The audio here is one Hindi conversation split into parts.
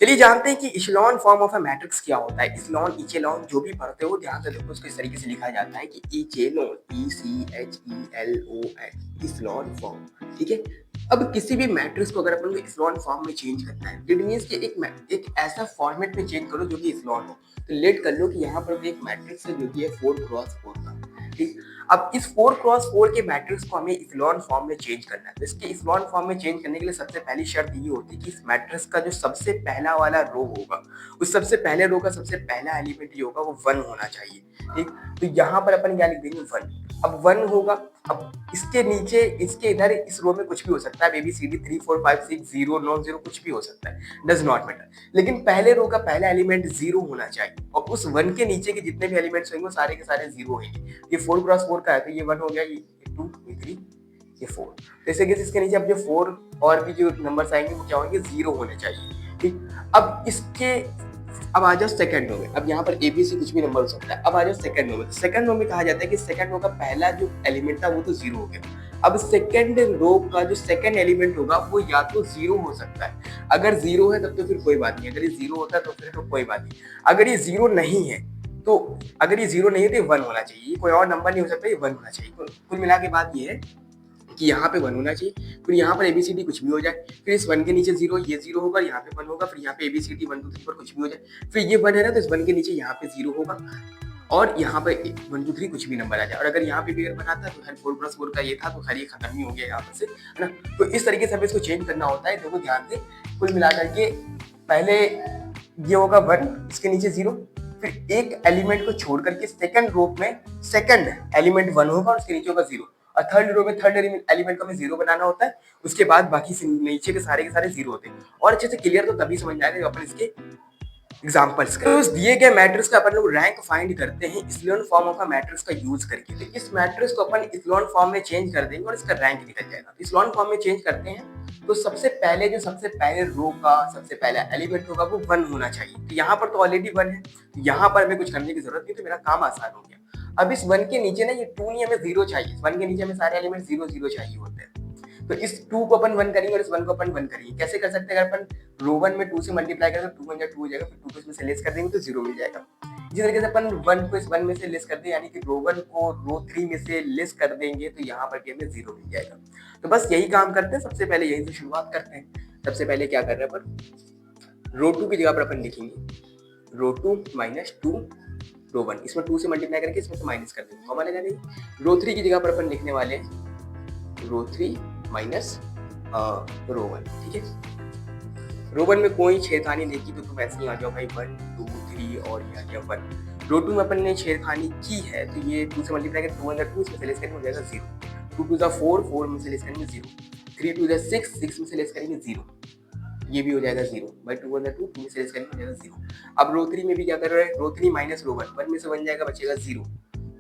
चलिए जानते हैं कि echelon form of a matrix क्या होता है। इचेलॉन इचेलॉन जो भी पढ़ते हो ध्यान से देखो, इसको इस तरीके से लिखा जाता है कि इचेलॉन, ECHELON, इचेलॉन फॉर्म। ठीक है। अब किसी भी मैट्रिक्स को अगर अपन को इचेलॉन फॉर्म में चेंज करना है, इट मींस कि एक ऐसा फॉर्मेट में चेंज करो जो कि इचेलॉन हो। तो लेट कर लो कि यहाँ पर भी एक मैट्रिक्स है जो कि है 4x4 का। ठीक। अब इस 4x4 के मैट्रिक्स को हमें इचेलॉन फॉर्म में चेंज करना है। तो इसके इचेलॉन फॉर्म में चेंज करने के लिए सबसे पहली शर्त ये होती है कि इस मैट्रिक्स का जो सबसे पहला वाला रो होगा, उस सबसे पहले रो का सबसे पहला एलिमेंट ये होगा, वो 1 होना चाहिए। ठीक। तो यहाँ पर अपन क्या लिख देंगे, 1। अब 1 होगा। अब इसके नीचे, इसके इधर इस रो में कुछ भी हो सकता है, ABCD 3 4 5 6 0 9 0 कुछ भी हो सकता है, डज नॉट मैटर। लेकिन पहले रो का पहला एलिमेंट 0 होना चाहिए और उस 1 के नीचे के जितने भी एलिमेंट्स होंगे वो सारे के सारे 0 होंगे। ये 4x4 का है तो ये 1 हो गया, ये 2, ये 3, ये 4। जैसे कि इसके नीचे अब जो 4 और भी जो नंबर्स आएंगे वो क्या होंगे, 0 होने चाहिए। ठीक। अब इसके अब आ जाओ सेकंड रो में। अब यहाँ पर ABC कुछ भी नंबर हो सकता है। अब आ जाओ सेकंड रो में। सेकंड रो में कहा जाता है कि सेकंड रो का पहला जो एलिमेंट था वो तो 0 हो गया। अब सेकंड रो का जो सेकंड एलिमेंट होगा वो या तो 0 हो सकता है। अगर 0 है तब तो फिर कोई बात नहीं, अगर ये 0 होता है तो फिर तो कोई बात नहीं। अगर ये 0 नहीं है तो अगर ये 0 नहीं है तो ये 1 होना चाहिए, कोई और नंबर नहीं हो सकता, ये 1 होना चाहिए। कुल मिला के बात ये है कि यहाँ पे 1 होना चाहिए, फिर यहाँ पर ABCD कुछ भी हो जाए, फिर इस 1 के नीचे 0, ये 0 होगा, यहाँ पे 1 होगा, फिर यहाँ पे ABCD 1 2 3 4 कुछ भी हो जाए, फिर ये 1 है ना तो इस 1 के नीचे यहाँ पे 0 होगा और यहाँ पे 1 2 3 कुछ भी नंबर आ जाए। और अगर यहाँ पे भी अगर बनाता है तो खैर 4x4 का ये था तो खैर ये खत्म ही हो गया यहाँ पर से, है ना। तो इस तरीके से हमें इसको चेंज करना होता है। देखो ध्यान से, कुल मिलाकर के पहले ये होगा 1, इसके नीचे 0, फिर एक एलिमेंट को छोड़ करके सेकंड रो में सेकंड एलिमेंट 1 होगा और उसके नीचे होगा 0, और थर्ड रो में थर्ड एलिमेंट को हमें 0 बनाना होता है। उसके बाद बाकी नीचे के सारे 0 होते हैं। और अच्छे से क्लियर तो तभी समझ में आएगा जब अपन इसके एग्जांपल्स का उस दिए गए मैट्रिक्स का अपन लोग रैंक फाइंड करते हैं echelon form of a matrix का यूज करके। तो इस मैट्रिक्स को अपन इचेलॉन फॉर्म में चेंज कर देंगे और इसका रैंक निकल जाएगा। इचेलॉन फॉर्म में चेंज करते हैं तो सबसे पहले रो का सबसे पहला एलिमेंट होगा वो 1 होना चाहिए। तो यहाँ पर तो ऑलरेडी 1 है, तो यहाँ पर हमें कुछ करने की जरूरत नहीं, तो मेरा काम आसान हो गया। अब इस 1 के नीचे ना ये 2 नहीं, हमें 0 चाहिए। 1 के नीचे हमें सारे एलिमेंट 0 0 चाहिए होते हैं। तो इस 2 को अपन 1 करेंगे और इस 1 को अपन 1 करेंगे। कैसे कर सकते हैं, अगर अपन रो 1 में 2 से मल्टीप्लाई करें तो 2 1 2 हो जाएगा, फिर 2 को इसमें से लेस कर देंगे तो 0 मिल जाएगा। इसी तरीके से अपन 1 को इस 1 में से लेस कर दें, यानी कि रो 1 को रो 3 में से लेस कर देंगे तो यहाँ पर भी हमें 0 मिल जाएगा। तो बस यही काम करते हैं, सबसे पहले यही से शुरुआत करते हैं। सबसे पहले क्या कर रहे हैं अपन, रो 2 की जगह पर अपन लिखेंगे रो 2 माइनस 2 रो 1, इसमें 2 से मल्टीप्लाई करके इसमें से माइनस कर देंगे, कॉमा लगा देंगे। रो 3 की जगह पर अपन लिखने वाले रो 3 माइनस रो 1। ठीक है। रो 1 में कोई छेड़खानी देखी तो तुम ऐसे ही आ जाओ भाई, 1 2 3 और ये आ गया 1। रो 2 में अपन ने छेड़खानी की है तो ये 2 से मल्टीप्लाई करके 2 अंदर 2, इसमें से लेस करेंगे हो जाएगा 0। 2 2 4 4 में से लेस करेंगे 0। 3 2 6 6 में से लेस करेंगे 0, ये भी हो जाएगा 0 भाई। 2 अंदर 2 2 में से लेस करेंगे हो जाएगा 0। अब रो 3 में भी क्या कर रहे हैं, रो 3 माइनस रो 1, 1 में से 1 जाएगा बचेगा 0,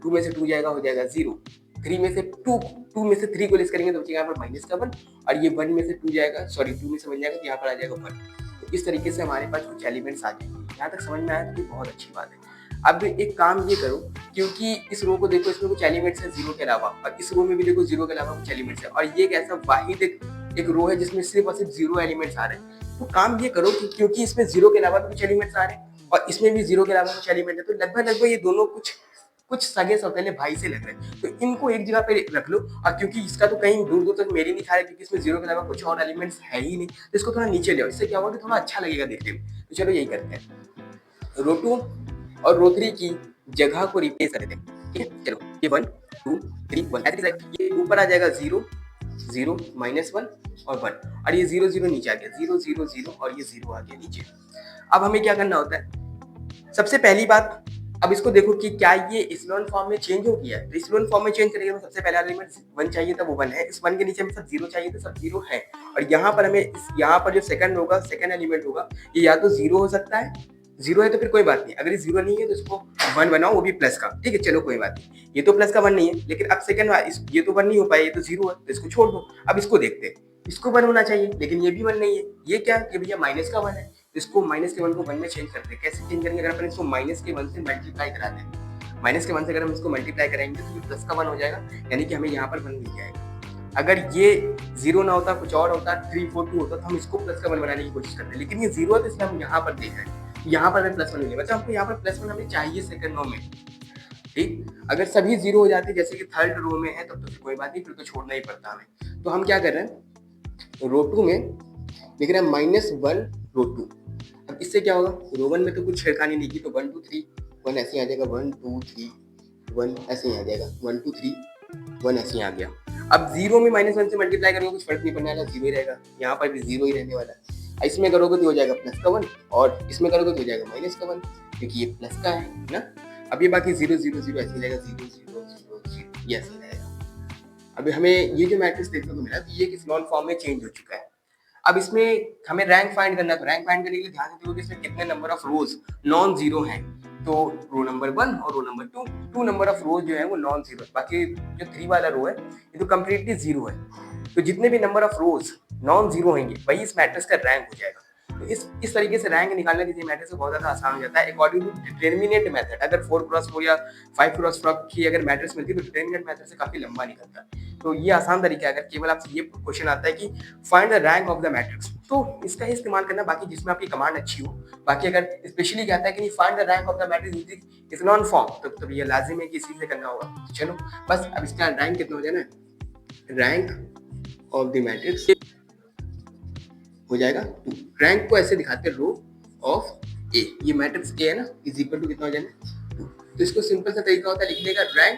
2 में से 2 जाएगा हो जाएगा 0, 3 में से 2 में से 3 को लेस करेंगे तो बचेगा यहाँ पर माइनस का 1, और ये 1 में से 2 जाएगा, सॉरी 2 में से 1 जाएगा तो यहाँ पर आ जाएगा 1। तो इस तरीके से हमारे पास कुछ एलिमेंट्स आ जाएंगे। यहाँ तक समझ में आया तो बहुत अच्छी बात है। अब एक काम ये करो, क्योंकि इस रो को देखो, इसमें कुछ एलिमेंट्स है 0 के अलावा, और इस रो में भी देखो 0 के अलावा कुछ एलिमेंट्स है, और ये एक ऐसा वाहिद एक रो है जिसमें सिर्फ और सिर्फ 0 एलिमेंट्स आ रहे हैं। तो काम ये करो कि क्योंकि इसमें 0 के अलावा कुछ एलिमेंट्स आ रहे हैं और इसमें भी 0 के अलावा कुछ एलिमेंट है, तो लगभग ये दोनों कुछ सगे सौतेले भाई से लग रहे हैं। तो इनको एक जगह पे रख लो, और क्योंकि इसका तो कहीं दूर दूर तक मेरी नहीं खा रहा है, क्योंकि इसमें 0 के अलावा कुछ और एलिमेंट्स है ही नहीं, तो इसको थोड़ा नीचे ले आओ। इससे क्या होगा कि थोड़ा अच्छा लगेगा देखने में। तो चलो यही करते हैं, रो 2 और रो 3 की जगह को रिप्लेस कर देते हैं। ठीक है, चलो ये 1 2 3 1 ऐसे ये ऊपर आ जाएगा 0 0 माइनस 1 और 1, और ये 0 0 नीचे आ गया, 0 0 0 और ये 0 आ गया नीचे। अब हमें क्या करना होता है, सबसे पहली बात, अब इसको देखो कि क्या ये इचेलॉन फॉर्म में चेंज हो गया है। तो इचेलॉन फॉर्म में चेंज करेंगे तो सबसे पहला एलिमेंट 1 चाहिए था, वो 1 है। इस 1 के नीचे हमें सब 0 चाहिए था, सब 0 है। और यहाँ पर हमें यहाँ पर जो सेकंड होगा, सेकंड एलिमेंट होगा, ये या तो 0 हो सकता है, 0 है तो फिर कोई बात नहीं। अगर ये 0 नहीं है तो इसको 1 बनाओ, वो भी प्लस का। ठीक है, चलो कोई बात नहीं। ये तो प्लस का 1 नहीं है, लेकिन अब सेकंड ये तो 1 नहीं हो पाया, ये तो 0 है, तो इसको छोड़ दो। अब इसको देखते हैं, इसको 1 होना चाहिए, लेकिन ये भी 1 नहीं है। ये क्या है कि भैया माइनस का 1 है, इसको माइनस के 1 को 1 में चेंज करते हैं। कैसे चेंज करेंगे, अगर अपन इसको माइनस के 1 से मल्टीप्लाई कराते हैं, माइनस के 1 से अगर हम इसको मल्टीप्लाई करेंगे तो ये प्लस का 1 हो जाएगा, यानी कि हमें यहाँ पर 1 मिल जाएगा। अगर ये 0 ना होता, कुछ और होता, 3, 4, 2 होता, तो हम इसको प्लस का 1 बनाने की कोशिश करते हैं। लेकिन ये 0 है, तो इसलिए हम यहाँ पर देख रहे हैं। यहाँ पर हमें प्लस 1 मिलेगा। मतलब हमको यहाँ पर प्लस 1 हमें चाहिए सेकंड रो में। ठीक? अगर सभी 0 हो जाते, जैसे कि थर्ड रो में है, तब तो फिर कोई बात नहीं, फिर तो छोड़ना ही पड़ता हमें। तो हम क्या कर रहे हैं, रो 2 में लिख रहे हैं -1 रो 2। अब इससे क्या होगा, रो 1 में तो कुछ छेड़खानी नहीं की, तो 1 2 3 1 ऐसे ही आ जाएगा, 1 2 3 1 ऐसे ही आ जाएगा, 1 2 3 1 ऐसे ही आ गया। अब 0 में -1 से मल्टीप्लाई करोगे कुछ फर्क नहीं पड़ने वाला, 0 ही रहेगा। यहाँ पर भी 0 ही रहने वाला है। इसमें करोगे तो हो जाएगा प्लस का 1, और इसमें करोगे तो हो जाएगा माइनस का 1, क्योंकि ये प्लस का है ना। अब ये बाकी 0 0 0 ऐसे ही रहेगा, 0 0 0 0 ये ऐसे ही रहेगा। अभी हमें ये जो मैट्रिक्स देखने को मिला, तो ये इक्लोन फॉर्म में चेंज हो चुका है। अब इसमें हमें रैंक फाइंड करना है। तो रैंक फाइंड करने के लिए ध्यान देते हुए इसमें कितने number of rows non zero हैं। तो रो नंबर 1 और row number 2, 2 number of rows जो है वो नॉन जीरो है। बाकी जो 3 वाला रो है ये तो कम्प्लीटली जीरो है। तो जितने भी number of rows non zero होंगे वही इस मैट्रिक्स का रैंक हो जाएगा। तो इस तरीके से रैंक निकालना किसी मैट्रिक्स में बहुत ज्यादा आसान हो जाता है अकॉर्डिंग टू डिटर्मिनेंट मेथड। अगर 4x4 या 5x4 की अगर मैट्रिक्स मिलती है तो डिटर्मिनेंट मेथड से काफी लंबा निकलता है। तो ये आसान तरीका है। अगर केवल आपसे ये क्वेश्चन आता है कि find the rank of the matrix, तो इसका ही इस्तेमाल करना। बाकी जिसमें आपकी कमांड अच्छी हो, बाकी अगर स्पेशली कहता है कि find the rank of the matrix using echelon form, तो ये लाजिम है कि इसी से करना होगा। तो चलो बस अब इसका रैंक कितना हो जाना है, रैंक ऑफ द मैट्रिक्स हो जाएगा 2। रैंक को ऐसे दिखाते हैं रो ऑफ ए, ये मैट्रिक्स ए है ना, इज इक्वल टू कितना हो जाना है 2। तो इसको सिंपल सा तरीका होता है लिखने का, रैंक